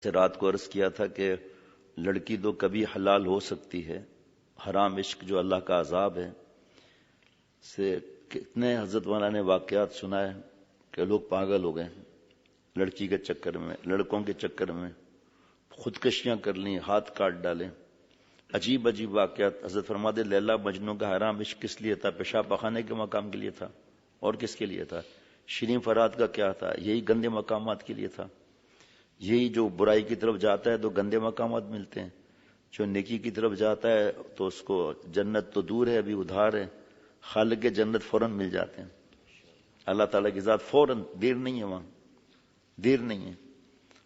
سے رات کو عرض کیا تھا کہ لڑکی تو کبھی حلال ہو سکتی ہے، حرام عشق جو اللہ کا عذاب ہے سے کتنے حضرت والا نے واقعات سنا ہے کہ لوگ پاگل ہو گئے ہیں لڑکی کے چکر میں، لڑکوں کے چکر میں خودکشیاں کر لیں، ہاتھ کاٹ ڈالیں، عجیب عجیب واقعات۔ حضرت فرماتے لیلا مجنوں کا حرام عشق کس لیے تھا؟ پیشاب پخانے کے مقام کے لیے تھا، اور کس کے لیے تھا؟ شیریں فرات کا کیا تھا؟ یہی گندے مقامات کے لیے تھا۔ یہی جو برائی کی طرف جاتا ہے تو گندے مقامات ملتے ہیں، جو نیکی کی طرف جاتا ہے تو اس کو جنت تو دور ہے، ابھی ادھار ہے، خالق کے جنت فوراً مل جاتے ہیں۔ اللہ تعالیٰ کی ذات فوراً، دیر نہیں ہے، وہاں دیر نہیں ہے،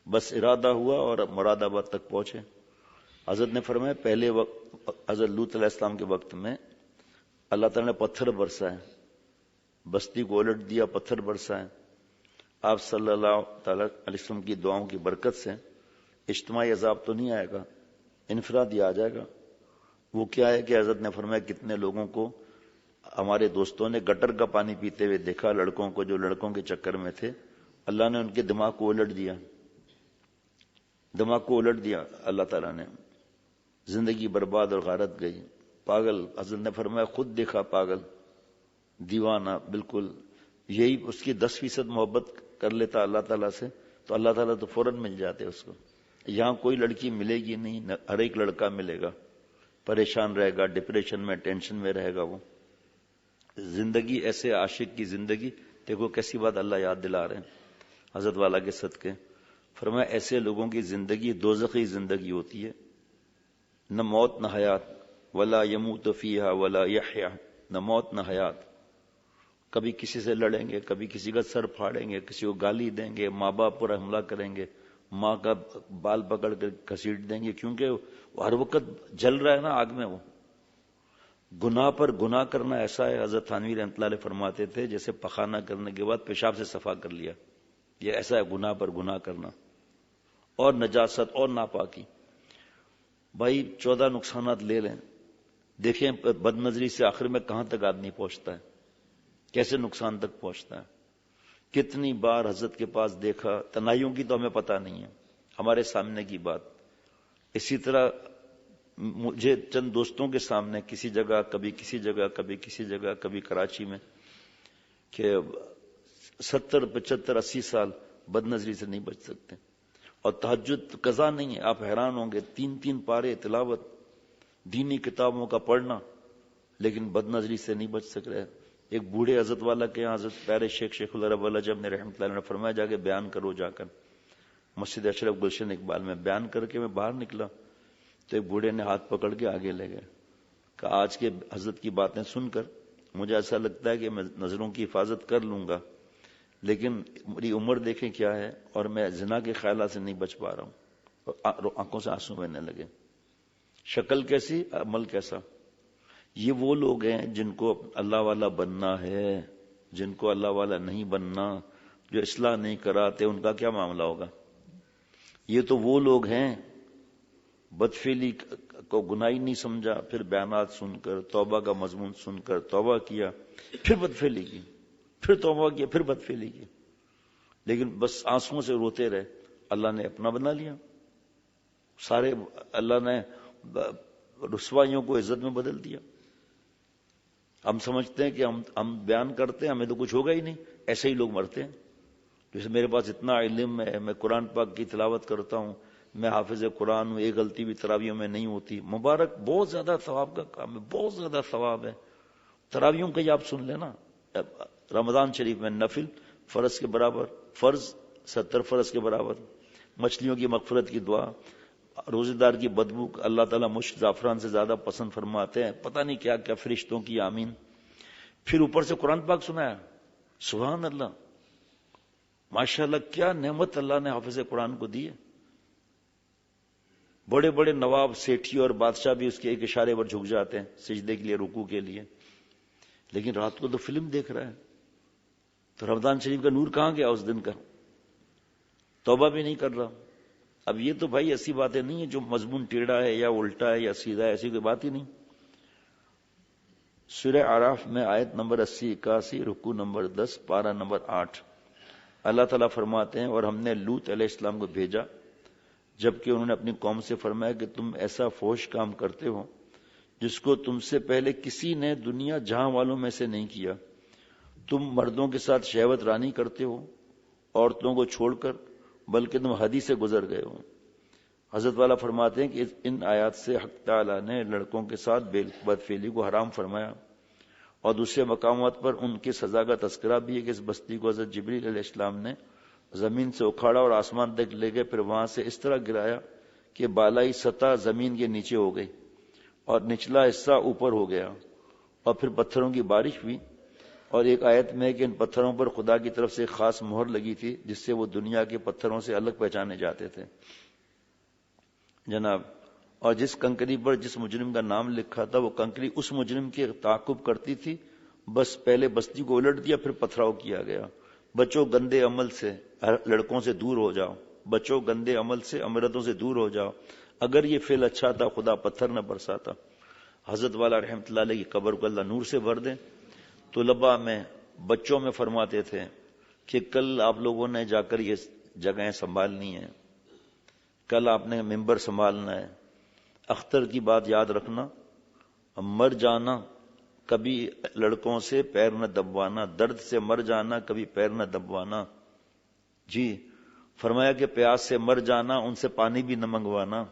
بس ارادہ ہوا اور مراد آباد تک پہنچے۔ حضرت نے فرمایا پہلے وقت حضرت لوط علیہ السلام کے وقت میں اللہ تعالیٰ نے پتھر برسائے، بستی کو الٹ دیا، پتھر برسائے۔ آپ صلی اللہ تعالی علیہ وسلم کی دعاؤں کی برکت سے اجتماعی عذاب تو نہیں آئے گا، انفرادی آ جائے گا۔ وہ کیا ہے کہ حضرت نے فرمایا کتنے لوگوں کو ہمارے دوستوں نے گٹر کا پانی پیتے ہوئے دیکھا، لڑکوں کو جو لڑکوں کے چکر میں تھے، اللہ نے ان کے دماغ کو الٹ دیا، دماغ کو الٹ دیا اللہ تعالیٰ نے، زندگی برباد اور غارت گئی، پاگل۔ حضرت نے فرمایا خود دیکھا پاگل، دیوانہ بالکل، یہی اس کی 10% محبت کر لیتا اللہ تعالیٰ سے تو اللہ تعالیٰ تو فوراً مل جاتے اس کو۔ یہاں کوئی لڑکی ملے گی نہیں، ہر ایک لڑکا ملے گا، پریشان رہے گا، ڈپریشن میں، ٹینشن میں رہے گا۔ وہ زندگی ایسے عاشق کی زندگی، دیکھو کیسی بات اللہ یاد دلا رہے ہیں حضرت والا کے صدقے۔ فرمایا ایسے لوگوں کی زندگی دوزخی زندگی ہوتی ہے، نہ موت نہ حیات، ولا یموت فیہا ولا یحیا، نہ موت نہ حیات۔ کبھی کسی سے لڑیں گے، کبھی کسی کا سر پھاڑیں گے، کسی کو گالی دیں گے، ماں باپ پر حملہ کریں گے، ماں کا بال پکڑ کر گھسیٹ دیں گے، کیونکہ وہ ہر وقت جل رہا ہے نا آگ میں۔ وہ گناہ پر گناہ کرنا ایسا ہے، حضرت تھانوی رحمۃ اللہ علیہ فرماتے تھے جیسے پخانہ کرنے کے بعد پیشاب سے صفا کر لیا، یہ ایسا ہے گناہ پر گناہ کرنا، اور نجاست اور ناپاکی۔ بھائی 14 نقصانات لے لیں، دیکھیں بد نظری سے آخر میں کہاں تک آدمی پہنچتا ہے، کیسے نقصان تک پہنچتا ہے۔ کتنی بار حضرت کے پاس دیکھا، تنہائیوں کی تو ہمیں پتہ نہیں ہے، ہمارے سامنے کی بات۔ اسی طرح مجھے چند دوستوں کے سامنے کسی جگہ، کبھی کسی جگہ، کبھی کسی جگہ، کبھی کراچی میں، کہ 70 75 80 سال بد نظری سے نہیں بچ سکتے، اور تہجد قضا نہیں ہے۔ آپ حیران ہوں گے، 3 پارے تلاوت، دینی کتابوں کا پڑھنا، لیکن بد نظری سے نہیں بچ سک رہے۔ ایک بوڑھے حضرت والا کے یہاں حضرت پیارے شیخ العرب والا جب نے رحمۃ اللہ نے فرمایا جا کے بیان کرو، جا کر مسجد اشرف گلشن اقبال میں بیان کر کے میں باہر نکلا تو ایک بوڑھے نے ہاتھ پکڑ کے آگے لے گئے کہ آج کے حضرت کی باتیں سن کر مجھے ایسا لگتا ہے کہ میں نظروں کی حفاظت کر لوں گا، لیکن میری عمر دیکھیں کیا ہے، اور میں زنا کے خیالات سے نہیں بچ پا رہا ہوں، اور آنکھوں سے آنسو بہنے لگے۔ شکل کیسی، عمل کیسا۔ یہ وہ لوگ ہیں جن کو اللہ والا بننا ہے، جن کو اللہ والا نہیں بننا، جو اصلاح نہیں کراتے، ان کا کیا معاملہ ہوگا۔ یہ تو وہ لوگ ہیں بدفعلی کو گناہ نہیں سمجھا، پھر بیانات سن کر، توبہ کا مضمون سن کر توبہ کیا، پھر بدفعلی کی، پھر توبہ کیا، پھر بدفعلی کی، لیکن بس آنسوؤں سے روتے رہے۔ اللہ نے اپنا بنا لیا، سارے اللہ نے رسوائیوں کو عزت میں بدل دیا۔ ہم سمجھتے ہیں کہ ہم بیان کرتے ہیں، ہمیں تو کچھ ہوگا ہی نہیں، ایسے ہی لوگ مرتے ہیں۔ جیسے میرے پاس اتنا علم ہے، میں قرآن پاک کی تلاوت کرتا ہوں، میں حافظ قرآن ہوں، ایک غلطی بھی تراویحوں میں نہیں ہوتی، مبارک، بہت زیادہ ثواب کا کام ہے، بہت زیادہ ثواب ہے۔ تراویحوں کا ہی آپ سن لینا، رمضان شریف میں نفل فرض کے برابر، فرض 70 فرض کے برابر، مچھلیوں کی مغفرت کی دعا، روزے دار کی بدبو اللہ تعالیٰ مشک زعفران سے زیادہ پسند فرماتے ہیں، پتہ نہیں کیا کیا فرشتوں کی آمین، پھر اوپر سے قرآن پاک سنایا، سبحان اللہ، ماشاءاللہ، کیا نعمت اللہ نے حافظ قرآن کو دی ہے۔ بڑے بڑے نواب، سیٹھی اور بادشاہ بھی اس کے ایک اشارے پر جھک جاتے ہیں سجدے کے لیے، رکوع کے لیے، لیکن رات کو تو فلم دیکھ رہا ہے، تو رمضان شریف کا نور کہاں گیا اس دن کا، توبہ بھی نہیں کر رہا۔ اب یہ تو بھائی ایسی باتیں نہیں ہیں جو مضمون ٹیڑھا ہے یا الٹا ہے یا سیدھا ہے، ایسی کوئی بات ہی نہیں۔ سورہ اعراف میں آیت نمبر 80 81، رکوع نمبر 10، پارہ نمبر 8، اللہ تعالیٰ فرماتے ہیں اور ہم نے لوط علیہ السلام کو بھیجا جبکہ انہوں نے اپنی قوم سے فرمایا کہ تم ایسا فحش کام کرتے ہو جس کو تم سے پہلے کسی نے دنیا جہاں والوں میں سے نہیں کیا. تم مردوں کے ساتھ شہوت رانی کرتے ہو عورتوں کو چھوڑ کر، بلکہ تم حد ہی سے گزر گئے ہو. حضرت والا فرماتے ہیں کہ ان آیات سے حق تعالیٰ نے لڑکوں کے ساتھ بدفعلی کو حرام فرمایا، اور دوسرے مقامات پر ان کی سزا کا تذکرہ بھی ہے کہ اس بستی کو حضرت جبریل علیہ السلام نے زمین سے اکھاڑا اور آسمان تک لے گئے، پھر وہاں سے اس طرح گرایا کہ بالائی سطح زمین کے نیچے ہو گئی اور نچلا حصہ اوپر ہو گیا، اور پھر پتھروں کی بارش ہوئی. اور ایک آیت میں ہے کہ ان پتھروں پر خدا کی طرف سے ایک خاص مہر لگی تھی جس سے وہ دنیا کے پتھروں سے الگ پہچانے جاتے تھے جناب. اور جس کنکری پر جس مجرم کا نام لکھا تھا وہ کنکری اس مجرم کے تعاقب کرتی تھی. بس پہلے بستی کو الٹ دیا، پھر پتھراؤ کیا گیا. بچوں گندے عمل سے، لڑکوں سے دور ہو جاؤ. بچوں گندے عمل سے، امرتوں سے دور ہو جاؤ. اگر یہ فعل اچھا تھا خدا پتھر نہ برساتا. حضرت والا رحمت اللہ علیہ کی قبر کو اللہ نور سے بھر دے. طلباء میں، بچوں میں فرماتے تھے کہ کل آپ لوگوں نے جا کر یہ جگہیں سنبھالنی ہیں، کل آپ نے ممبر سنبھالنا ہے. اختر کی بات یاد رکھنا، مر جانا کبھی لڑکوں سے پیر نہ دبوانا، درد سے مر جانا کبھی پیر نہ دبوانا. جی فرمایا کہ پیاس سے مر جانا ان سے پانی بھی نہ منگوانا.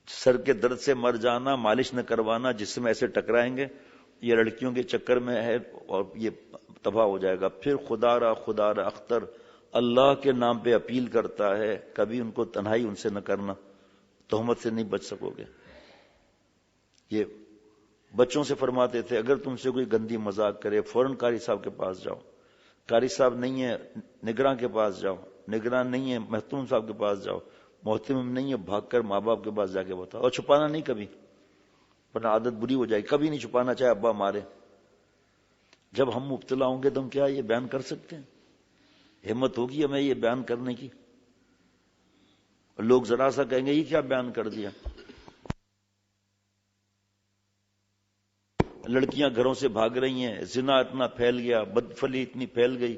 سر کے درد سے مر جانا مالش نہ کروانا، جسم ایسے ٹکرائیں گے یہ لڑکیوں کے چکر میں ہے اور یہ تباہ ہو جائے گا. پھر خدا را اختر اللہ کے نام پہ اپیل کرتا ہے، کبھی ان کو تنہائی ان سے نہ کرنا، تہمت سے نہیں بچ سکو گے. یہ بچوں سے فرماتے تھے اگر تم سے کوئی گندی مذاق کرے فوراً قاری صاحب کے پاس جاؤ، قاری صاحب نہیں ہے نگراں کے پاس جاؤ، نگراں نہیں ہے محتوم صاحب کے پاس جاؤ، محتم نہیں ہے بھاگ کر ماں باپ کے پاس جا کے بتاؤ. اور چھپانا نہیں کبھی، ورنہ عادت بری ہو جائے. کبھی نہیں چھپانا چاہے ابا مارے. جب ہم مبتلا ہوں گے تو ہم کیا یہ بیان کر سکتے ہیں؟ ہمت ہوگی ہمیں یہ بیان کرنے کی؟ لوگ ذرا سا کہیں گے یہ کیا بیان کر دیا. لڑکیاں گھروں سے بھاگ رہی ہیں، زنا اتنا پھیل گیا، بدفعلی اتنی پھیل گئی.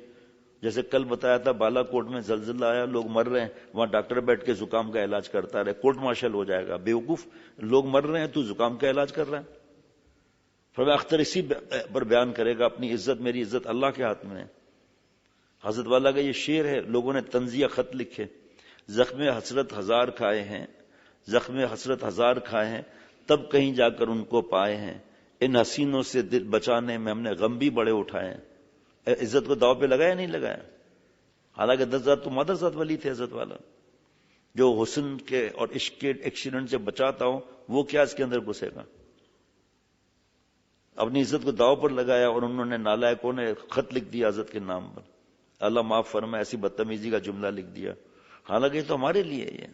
جیسے کل بتایا تھا بالا کوٹ میں زلزلہ آیا، لوگ مر رہے ہیں، وہاں ڈاکٹر بیٹھ کے زکام کا علاج کرتا رہے، کورٹ مارشل ہو جائے گا. بیوقوف، لوگ مر رہے ہیں تو زکام کا علاج کر رہا ہے. فرمایا اختر اسی پر بیان کرے گا اپنی عزت میری عزت اللہ کے ہاتھ میں ہے. حضرت والا کا یہ شعر ہے، لوگوں نے طنزیہ خط لکھے. زخم حسرت ہزار کھائے ہیں، زخم حسرت ہزار کھائے ہیں، تب کہیں جا کر ان کو پائے ہیں. ان حسینوں سے دل بچانے میں ہم نے غم بھی بڑے اٹھائے ہیں. عزت کو داؤ پہ لگایا نہیں لگایا؟ حالانکہ 10,000 تو مدرسات والی تھے حضرت والا. جو حسن کے اور عشق کے ایکسیڈنٹ سے بچاتا ہوں وہ کیا اس کے اندر گھسے گا؟ اپنی عزت کو داؤ پر لگایا اور انہوں نے نالائقوں نے خط لکھ دیا حضرت کے نام پر. اللہ معاف فرمائے، ایسی بدتمیزی کا جملہ لکھ دیا. حالانکہ یہ تو ہمارے لیے یہ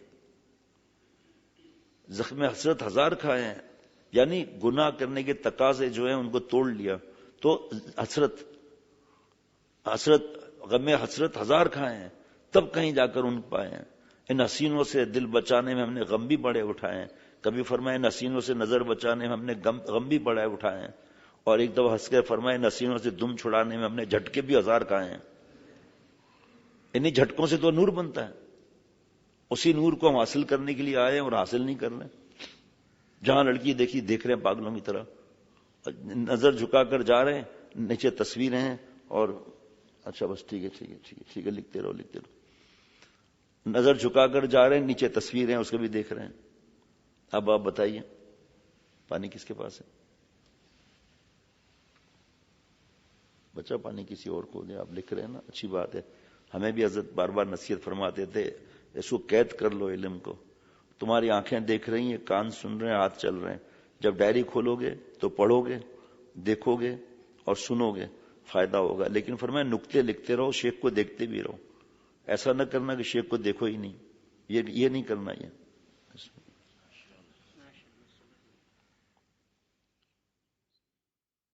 زخم حسرت ہزار کھائے ہیں، یعنی گناہ کرنے کے تقاضے جو ہیں ان کو توڑ لیا. تو حسرت غم حسرت ہزار کھائے ہیں، تب کہیں جا کر ان پائے ہیں. ان حسینوں سے دل بچانے میں ہم نے غم بھی بڑے اٹھائے ہیں. کبھی فرمائے ان حسینوں سے نظر بچانے میں ہم نے غم بھی بڑے اٹھائے ہیں. اور ایک دفعہ ہنس کے فرمائے ان حسینوں سے دم چھڑانے میں ہم نے جھٹکے بھی ہزار کھائے ہیں. انہی جھٹکوں سے تو نور بنتا ہے. اسی نور کو ہم حاصل کرنے کے لیے آئے ہیں اور حاصل نہیں کر رہے. جہاں لڑکی دیکھی دیکھ رہے ہیں پاگلوں کی طرح، نظر جھکا کر جا رہے ہیں، نیچے تصویریں ہیں اور اچھا بس ٹھیک ہے لکھتے رہو. نظر جھکا کر جا رہے ہیں، نیچے تصویریں ہیں اس کو بھی دیکھ رہے ہیں. اب آپ بتائیے پانی کس کے پاس ہے؟ بچہ پانی کسی اور کو دے. آپ لکھ رہے ہیں نا، اچھی بات ہے. ہمیں بھی حضرت بار بار نصیحت فرماتے تھے اس کو قید کر لو علم کو. تمہاری آنکھیں دیکھ رہی ہیں، کان سن رہے ہیں، ہاتھ چل رہے ہیں. جب ڈائری کھولو گے تو پڑھو گے، دیکھو گے اور سنو گے، فائدہ ہوگا. لیکن فرمایا نکتے لکھتے رہو، شیخ کو دیکھتے بھی رہو. ایسا نہ کرنا کہ شیخ کو دیکھو ہی نہیں، یہ نہیں کرنا. یہ